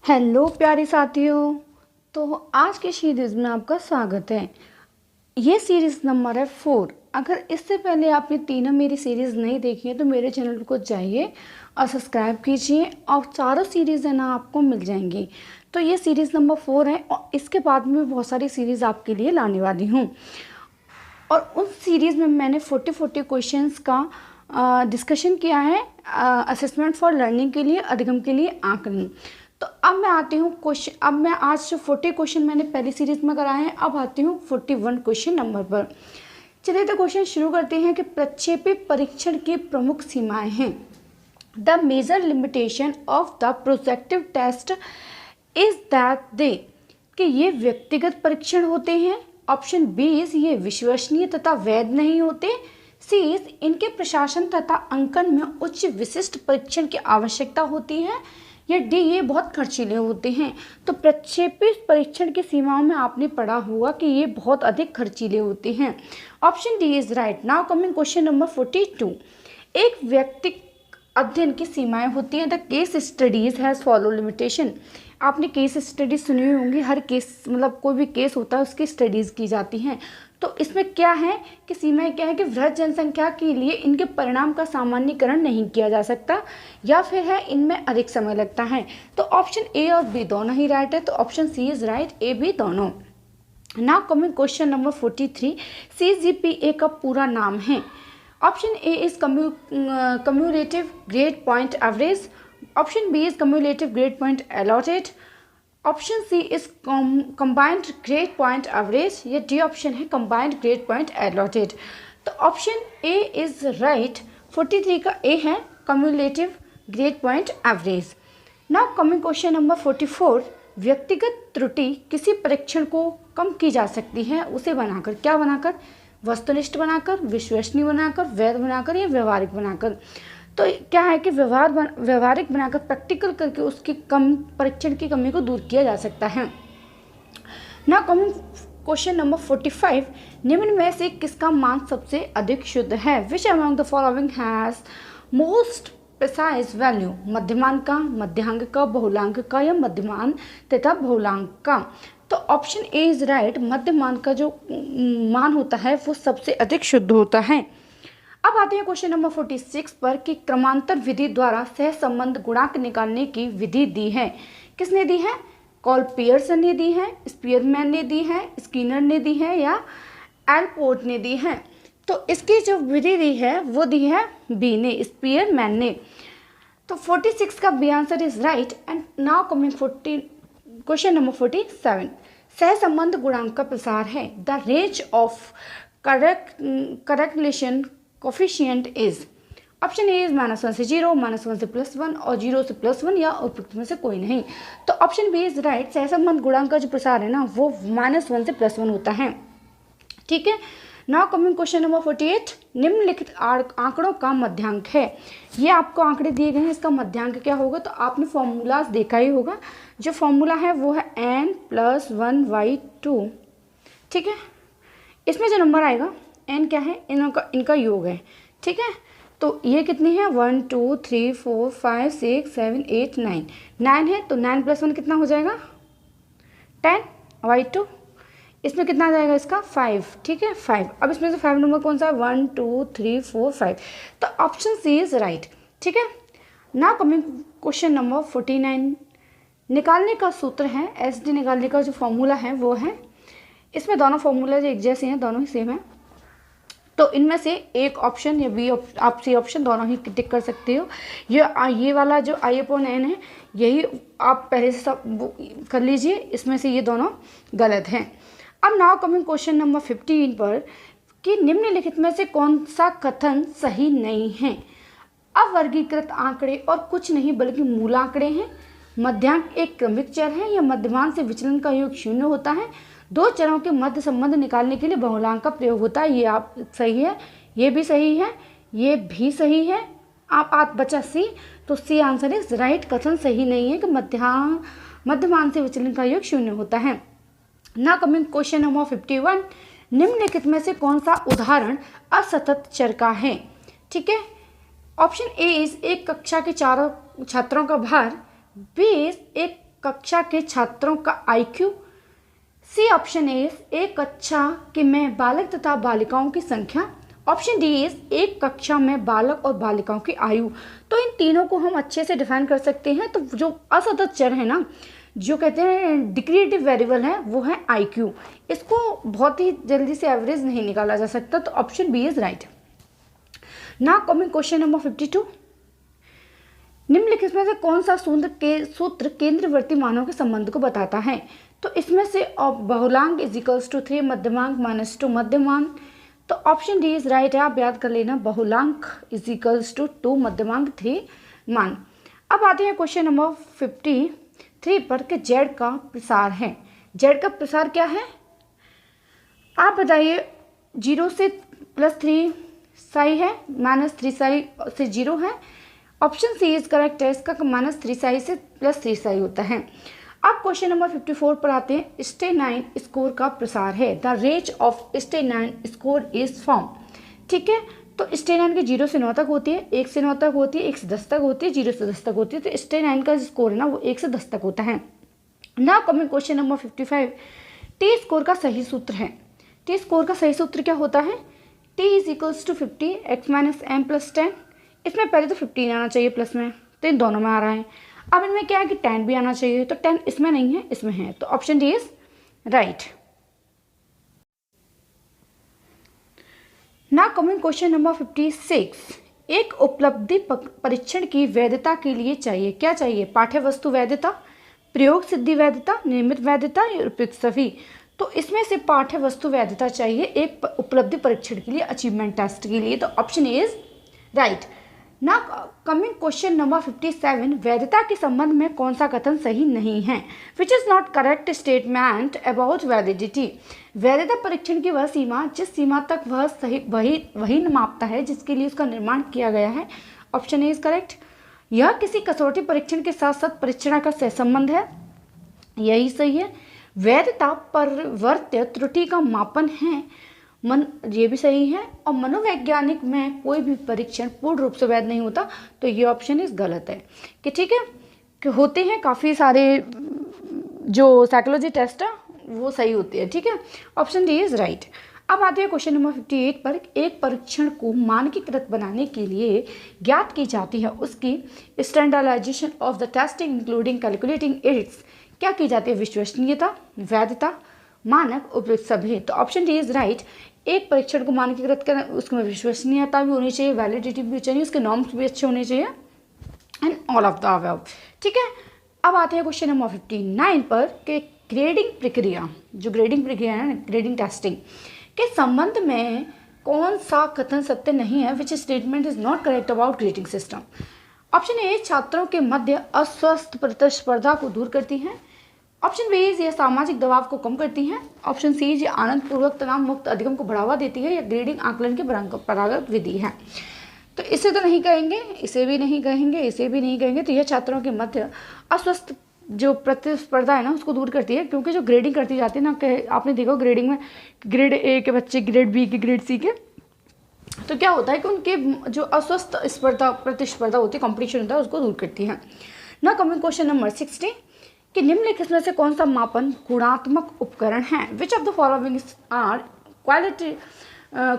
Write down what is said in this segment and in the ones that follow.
Hello प्यारे साथियों। तो आज के सीरीज़ में आपका स्वागत है। ये सीरीज़ नंबर है 4। अगर इससे पहले आपने तीनों मेरी सीरीज़ नहीं देखी है तो मेरे चैनल को जाइए और सब्सक्राइब कीजिए और चारों सीरीज़ है ना आपको मिल जाएंगी। तो ये सीरीज़ नंबर 4 है और इसके बाद में बहुत सारी सीरीज़ आपके लिए लाने वाली हूँ। और उस सीरीज़ में मैंने 40 क्वेश्चंस का डिस्कशन किया है असेसमेंट फॉर लर्निंग के लिए, अधिगम के लिए आकलन। तो अब मैं आती हूँ क्वेश्चन। अब मैं आज 40 क्वेश्चन मैंने पहली सीरीज में कराए हैं, अब आती हूँ 41 क्वेश्चन नंबर पर। चलिए तो क्वेश्चन शुरू करते हैं कि प्रक्षेपी परीक्षण की प्रमुख सीमाएं हैं। The major limitation of the projective test is that they कि ये व्यक्तिगत परीक्षण होते हैं। ऑप्शन बी इज ये विश्वसनीय तथा वैध नहीं होते। सी इज इनके प्रशासन तथा अंकन में उच्च विशिष्ट परीक्षण की आवश्यकता होती है। या डी ये बहुत खर्चीले होते हैं। तो प्रक्षेपी परीक्षण की सीमाओं में आपने पढ़ा होगा कि ये बहुत अधिक खर्चीले होते हैं। Option D is right. Now coming question number 42। एक व्यक्ति अध्ययन की सीमाएं होती हैं। The case studies has follow limitation. आपने केस स्टडीज सुनी हुई होंगी। हर केस मतलब कोई भी केस होता है उसकी स्टडीज की जाती हैं। तो इसमें क्या है कि सीमाएं क्या है कि वृहद जनसंख्या के लिए इनके परिणाम का सामान्यीकरण नहीं किया जा सकता, या फिर है इनमें अधिक समय लगता है। तो ऑप्शन ए और बी दोनों ही राइट है। तो option C is right, A B दोनों। Now coming question number 43। CGPA का पूरा नाम है। Option A is cumulative grade point average. Option B is cumulative grade point allotted. Option C is combined grade point average. या D option है combined grade point allotted. तो option A is right. 43 का A है cumulative grade point average. Now coming question number 44। व्यक्तिगत त्रुटि किसी परीक्षण को कम की जा सकती है, उसे बनाकर, क्या बनाकर? वस्तुनिष्ठ बनाकर, विश्वसनीय बनाकर, वैध बनाकर या व्यवहारिक बनाकर। तो क्या है कि व्यवहारिक बनाकर, प्रैक्टिकल करके उसकी परीक्षण की कमी को दूर किया जा सकता है। Now coming question number 45। निम्न में से किसका मान सबसे अधिक शुद्ध है? Which among the following has most precise value? मध्यमान का, मध्यांक का, बहुलांक का या मध्यमान तथा बहुलांक का? तो ऑप्शन ए इज राइट। मध्यमान का जो मान होता है वो सबसे अधिक शुद्ध होता है। अब आते हैं क्वेश्चन नंबर 46 पर कि क्रमांतर विधि द्वारा सहसंबंध गुणांक निकालने की विधि दी है। किसने दी है? कॉल्पियर्सन ने दी है, स्पीयरमैन ने दी है, स्किनर ने दी है या एलपोर्ट ने दी है? तो इसकी जो विधि दी है वो दी है बी ने, स्पीयरमैन ने। तो 46 का B answer is right. And now coming question number 47। सहसंबंध गुणांक का प्रसार है। The range of correlation coefficient is. Option A is -1 से 0, -1 से +1 और 0 से +1 या उपयुक्त में से कोई नहीं। तो ऑप्शन बी इज राइट। सहसंबंध गुणांक का जो प्रसार है ना वो -1 से +1 होता है। ठीक है। Now coming question number 48। निम्नलिखित आंकड़ों का मध्यांक है। ये आपको आंकड़े दिए गए हैं, इसका मध्यांक क्या होगा? तो आपने फॉर्मूलाज देखा ही होगा। जो फॉर्मूला है वो है n+1/2। ठीक है। इसमें जो नंबर आएगा n क्या है? इनका योग है। ठीक है। तो ये कितनी है? 1 2 3 4 5 6 7 8 9 9 है। तो 9 + 1 कितना हो जाएगा? 10/2। इसमें कितना आ जाएगा? इसका 5। ठीक है, 5। अब इसमें से 5 नंबर कौन सा है? 1 2 3 4 5। तो ऑप्शन सी इज राइट। ठीक है। Now coming question number 49। निकालने का सूत्र है, SD निकालने का जो फॉर्मूला है वो है, इसमें दोनों फॉर्मूला जो एक जैसे हैं, दोनों ही सेम है। तो इनमें से एक ऑप्शन या बी आप सी ऑप्शन दोनों ही टिक कर सकते हो। ये वाला जो I/N है यही आप पहले से सब कर लीजिए, इसमें से ये दोनों गलत हैं। अब नाउ कमिंग क्वेश्चन नंबर 15 पर कि निम्नलिखित में से कौन सा कथन सही नहीं है? अवर्गीकृत आंकड़े और कुछ नहीं बल्कि मूल आंकड़े हैं। मध्यांक एक क्रमिक चर है या मध्यमान से विचलन का योग 0 होता है। दो चरों के मध्य संबंध निकालने के लिए बहुलांक का प्रयोग होता है। ये आप सही है, ये भी सही है, ये भी सही है। आप बचा सी। तो सी आंसर इज राइट। कथन सही नहीं है कि मध्यमान से विचलन का योग 0 होता है। ना कमिंग क्वेश्चन नंबर 51। निम्नलिखित में से कौन सा उदाहरण असतत चर का है? ठीक है। ऑप्शन ए इज एक कक्षा के चारों छात्रों का भार। बी इज एक कक्षा के छात्रों का आईक्यू। सी ऑप्शन ए एक कक्षा के में बालक तथा बालिकाओं की संख्या। ऑप्शन डी इज एक कक्षा में बालक और बालिकाओं की आयु। तो इन तीनों को हम अच्छे से डिफाइन कर सकते हैं। तो जो असतत चर है ना, जो कहते हैं डिक्रिएटिव वेरिएबल है, वो है आईक्यू। इसको बहुत ही जल्दी से एवरेज नहीं निकाला जा सकता। तो option B is right. Now coming question number 52। निम्नलिखित में से कौन सा सूत्र केंद्रवर्ती मानों के संबंध को बताता है? तो इसमें से बहुलांक इज इक्वल्स टू 3 मध्यमांक माइनस 2 मध्यमान। तो ऑप्शन डी इज राइट है। आप याद कर लेना, बहुलांक इज इक्वल्स टू 2 मध्यमांक 3 मान। अब आते हैं क्वेश्चन नंबर 53 पर कि जेड का प्रसार है। जेड का प्रसार क्या है आप बताइए। 0 से +3 साई है, -3 साई से 0 है। ऑप्शन सी इज करेक्ट है। इसका -3 साई से +3 साई होता है। अब क्वेश्चन नंबर 54 पर आते हैं। स्टेनाइन स्कोर का प्रसार है। The range of stanine score is from. ठीक है, तो स्टेनाइन के 0 से 9 तक होती है, 1 से 9 तक होती है, 1 से 10 तक होती है, 0 से 10 तक होती है। तो स्टेनाइन का स्कोर है ना, वो 1 से 10 तक होता है। Now coming question number 55। T score का सही सूत्र है। टी स्कोर का सही सूत्र क्या होता है? T is equals to 50 x - m + 10। इसमें पहले तो 15 आना चाहिए प्लस में, तो इन दोनों में आ रहा है। अब इनमें क्या है कि 10 भी आना चाहिए, तो 10 इसमें नहीं है, इसमें है। तो option D is right. Now coming question number 56। एक उपलब्धि परीक्षण की वैधता के लिए चाहिए, क्या चाहिए? पाठ्य वस्तु वैधता, प्रयोग सिद्धि वैधता, नियमित वैधता या उपयुक्त सभी। तो इसमें से पाठ्य वस्तु वैधता चाहिए एक उपलब्धि परीक्षण के लिए, अचीवमेंट टेस्ट के लिए। तो option A is right. Now coming question number 57। वैधता के संबंध में कौन सा कथन सही नहीं है? Which is not correct statement about validity. वैधता परीक्षण की वह सीमा जिस सीमा तक वह सही वही मापता है जिसके लिए उसका निर्माण किया गया है। Option A is correct. यह किसी कसौटी परीक्षण के साथ साथ परीक्षण का सहसंबंध है, यही सही है। वैधता परिवर्त्य त्रुटि का मापन है, ये भी सही है। और मनोवैज्ञानिक में कोई भी परीक्षण पूर्ण रूप से वैध नहीं होता। तो ये ऑप्शन इस गलत है कि ठीक है कि होते हैं काफ़ी सारे जो साइकोलॉजी टेस्ट है वो सही होती है। ठीक है, ऑप्शन डी इज राइट। अब आते हैं क्वेश्चन नंबर 58 पर। एक परीक्षण को मानकीकृत बनाने के लिए ज्ञात की जाती है उसकी standardisation of the testing including calculating its. क्या की जाती है? विश्वसनीयता, वैधता, मानक, उपयुक्त सभी। तो ऑप्शन डी इज राइट। एक परीक्षण को मानकीकृत करना, उसमें विश्वसनीयता भी होनी चाहिए, वैलिडिटी भी चाहिए, उसके नॉर्म्स भी अच्छे होने चाहिए, and all of the above. ठीक है, अब आते हैं क्वेश्चन नंबर 59 पर कि ग्रेडिंग प्रक्रिया, जो ग्रेडिंग प्रक्रिया है ना, ग्रेडिंग टेस्टिंग के संबंध में कौन सा कथन सत्य नहीं है? Which statement is not correct about grading system. Option A छात्रों के मध्य अस्वस्थ प्रतिस्पर्धा को दूर करती है। ऑप्शन बी ये सामाजिक दबाव को कम करती हैं। ऑप्शन सी ये आनंद पूर्वक तनाव मुक्त अधिगम को बढ़ावा देती है, या ग्रेडिंग आकलन की परंपरागत विधि है। तो इसे तो नहीं कहेंगे, इसे भी नहीं कहेंगे, इसे भी नहीं कहेंगे। तो यह छात्रों के मध्य अस्वस्थ जो प्रतिस्पर्धा है ना उसको दूर करती है, क्योंकि जो ग्रेडिंग करती जाती है ना, आपने देखो ग्रेडिंग में ग्रेड ए के बच्चे, ग्रेड बी के, ग्रेड सी के, तो क्या होता है कि उनके जो अस्वस्थ प्रतिस्पर्धा होती है, कॉम्पिटिशन होता है, उसको दूर करती है। ना कमिंग क्वेश्चन नंबर 60 कि निम्नलिखित में से कौन सा मापन गुणात्मक उपकरण है? Which of the following are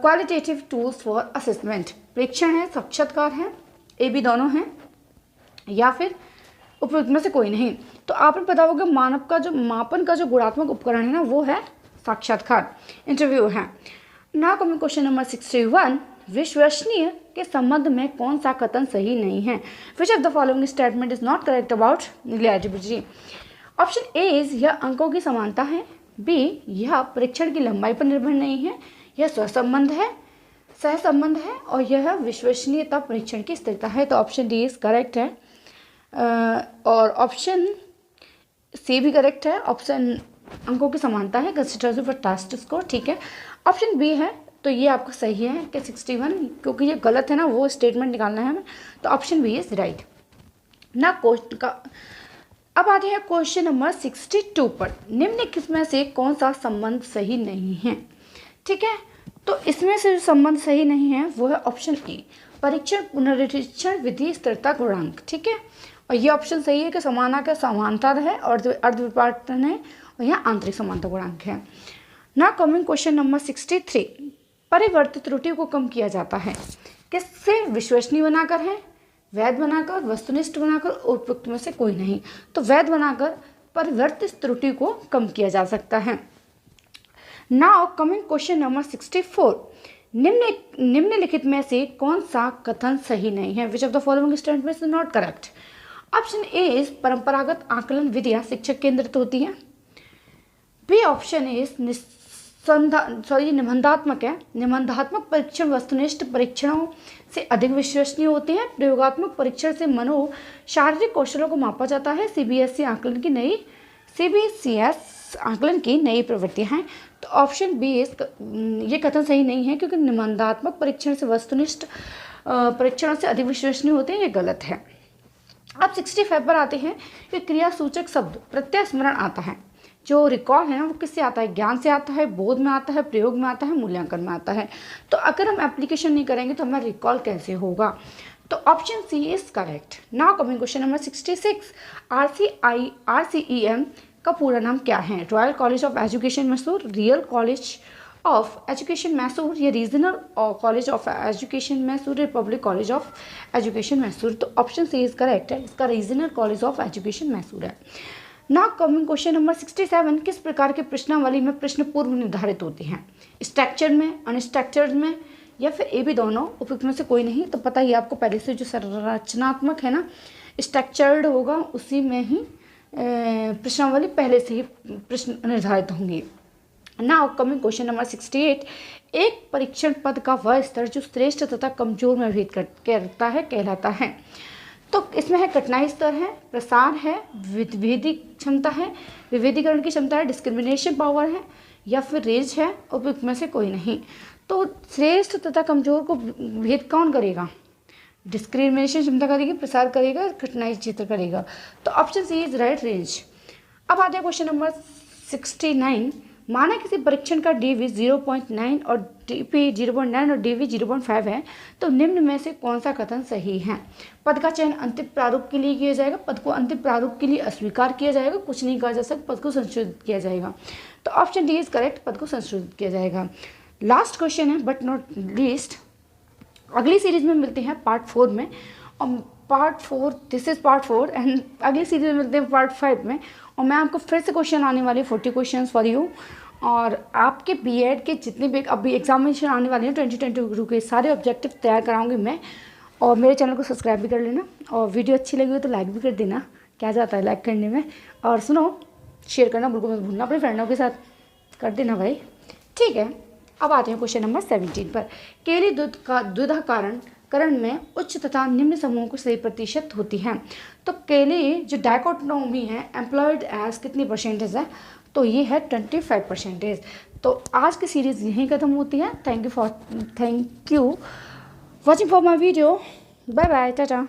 qualitative tools for assessment. परीक्षण है, साक्षात्कार है, ए बी दोनों हैं, या फिर उपयुक्त में से कोई नहीं। तो आपने पता होगा मापन का जो गुणात्मक उपकरण है ना, वो है साक्षात्कार, इंटरव्यू है। नाउ कमिंग क्वेश्चन नंबर 61 विश्वसनीय के संबंध में कौन सा कथन सही नहीं है? Which of the following statement is not correct about reliability. Option A is यह अंकों की समानता है, बी यह परीक्षण की लंबाई पर निर्भर नहीं है, यह सहसंबंध है, और यह विश्वसनीयता परीक्षण की स्थिरता है। तो ऑप्शन डी इज करेक्ट है, और ऑप्शन सी भी करेक्ट है। ऑप्शन अंकों की समानता है, कंसिडरेशन फॉर टेस्ट स्कोर। ठीक है, ऑप्शन बी है, तो ये आपका सही है कि 61, क्योंकि ये गलत है ना, वो स्टेटमेंट निकालना है हमें। तो ऑप्शन बी इज राइट ना। क्वेश्चन का अब आते हैं क्वेश्चन नंबर 62 पर। निम्नलिखित में से कौन सा संबंध सही नहीं है? ठीक है, तो इसमें से जो संबंध सही नहीं है वो है ऑप्शन ए, परीक्षण पुनरीक्षण विधि स्थिरता गुणांक। ठीक है, और ये ऑप्शन सही है कि समाना का समानता है और अर्धविपाटन है और यहाँ आंतरिक समानता गुणांक है। ना कमिंग क्वेश्चन नंबर 63, परिवर्तित त्रुटि को कम किया जाता है किससे? विश्वसनीय बनाकर है, वैध बनाकर, वस्तुनिष्ठ बनाकर, उपयुक्त में से कोई नहीं। तो वैध बनाकर परिवर्तित त्रुटि को कम किया जा सकता है। नाउ कमिंग क्वेश्चन नंबर 64, निम्नलिखित में से कौन सा कथन सही नहीं है? Which of the following statements is not correct? Option A is परंपरागत आकलन विधियां शिक्षक केंद्रित होती हैं। बी ऑप्शन इज निबंधात्मक है। निबंधात्मक परीक्षण वस्तुनिष्ठ परीक्षणों से अधिक विश्वसनीय होते हैं। प्रयोगात्मक परीक्षण से मनो शारीरिक कौशलों को मापा जाता है। सीबीएसई आकलन की नई प्रवृत्तियां हैं। तो ऑप्शन बी ये कथन सही नहीं है क्योंकि निबंधात्मक परीक्षण से वस्तुनिष्ठ परीक्षणों से अधिक विश्वसनीय होते हैं, ये गलत है। अब 65 पर आते हैं कि क्रिया सूचक शब्द प्रत्यय स्मरण आता है। जो रिकॉल है ना वो किससे आता है? ज्ञान से आता है, बोध में आता है, प्रयोग में आता है, मूल्यांकन में आता है। तो अगर हम एप्लीकेशन नहीं करेंगे तो हमें रिकॉल कैसे होगा? तो option C is correct. Now coming question number 66, RCEM का पूरा नाम क्या है? Royal college of education Mysore, real college of education Mysore या regional college of education Mysore, republic college of education Mysore. तो ऑप्शन सी इज करेक्ट है, इसका regional college of education Mysore है। नाउ कमिंग क्वेश्चन नंबर 67, किस प्रकार के प्रश्नावली में प्रश्न पूर्व निर्धारित होते हैं? स्ट्रक्चर्ड में, अनस्ट्रक्चर्ड में या फिर ए भी दोनों, उपयुक्त में से कोई नहीं। तो पता ही आपको पहले से जो संरचनात्मक है ना स्ट्रक्चर्ड होगा उसी में ही प्रश्नावली पहले से ही प्रश्न निर्धारित होंगे। नाउ कमिंग क्वेश्चन नंबर 68, एक परीक्षण पद का वह स्तर जो श्रेष्ठ तथा कमजोर में भेद करता है कहलाता है। तो इसमें है कठिनाई स्तर है, प्रसार है, विभेदी क्षमता है, विभेदीकरण की क्षमता है, डिस्क्रिमिनेशन पावर है या फिर रेंज है, उपयुक्त में से कोई नहीं। तो श्रेष्ठ तथा कमजोर को भेद कौन करेगा? डिस्क्रिमिनेशन क्षमता करेगी, प्रसार करेगा, कठिनाई क्षेत्र करेगा। तो option C is right, range. अब आते हैं क्वेश्चन नंबर 69, माना किसी परीक्षण का DV 0.9 और DP 0.9 और DV 0.5 है तो निम्न में से कौन सा कथन सही है? पद का चयन अंतिम प्रारूप के लिए किया जाएगा, पद को अंतिम प्रारूप के लिए अस्वीकार किया जाएगा, कुछ नहीं कहा जा सकता, पद को संशोधित किया जाएगा। तो ऑप्शन डी इज करेक्ट, पद को संशोधित किया जाएगा। लास्ट क्वेश्चन है बट नॉट लीस्ट, अगली सीरीज में मिलते हैं पार्ट 4 में, और part 4 this is part 4 and अगली सीरीज में मिलते हैं पार्ट 5 में। और मैं आपको फिर से क्वेश्चन आने वाले 40 क्वेश्चन फॉर यू, और आपके बीएड के जितने भी अभी एग्जामिनेशन आने वाले हैं 2022 के सारे ऑब्जेक्टिव तैयार कराऊंगी मैं। और मेरे चैनल को सब्सक्राइब भी कर लेना, और वीडियो अच्छी लगी हो तो लाइक भी कर देना, क्या जाता है लाइक करने में। और सुनो, शेयर करना बिल्कुल मत भूलना अपने फ्रेंडों के साथ, कर देना भाई, ठीक है। अब आते हैं क्वेश्चन नंबर 17 पर। केली द्विधाकरण में उच्च तथा निम्न समूहों को सही प्रतिशत होती है। तो केली जो डायकोटोमी है एम्प्लॉयड एज कितनी परसेंटेज है? तो ये है 25%। तो आज की सीरीज़ यहीं ख़त्म होती है। Thank you watching for my video. Bye bye, Tata.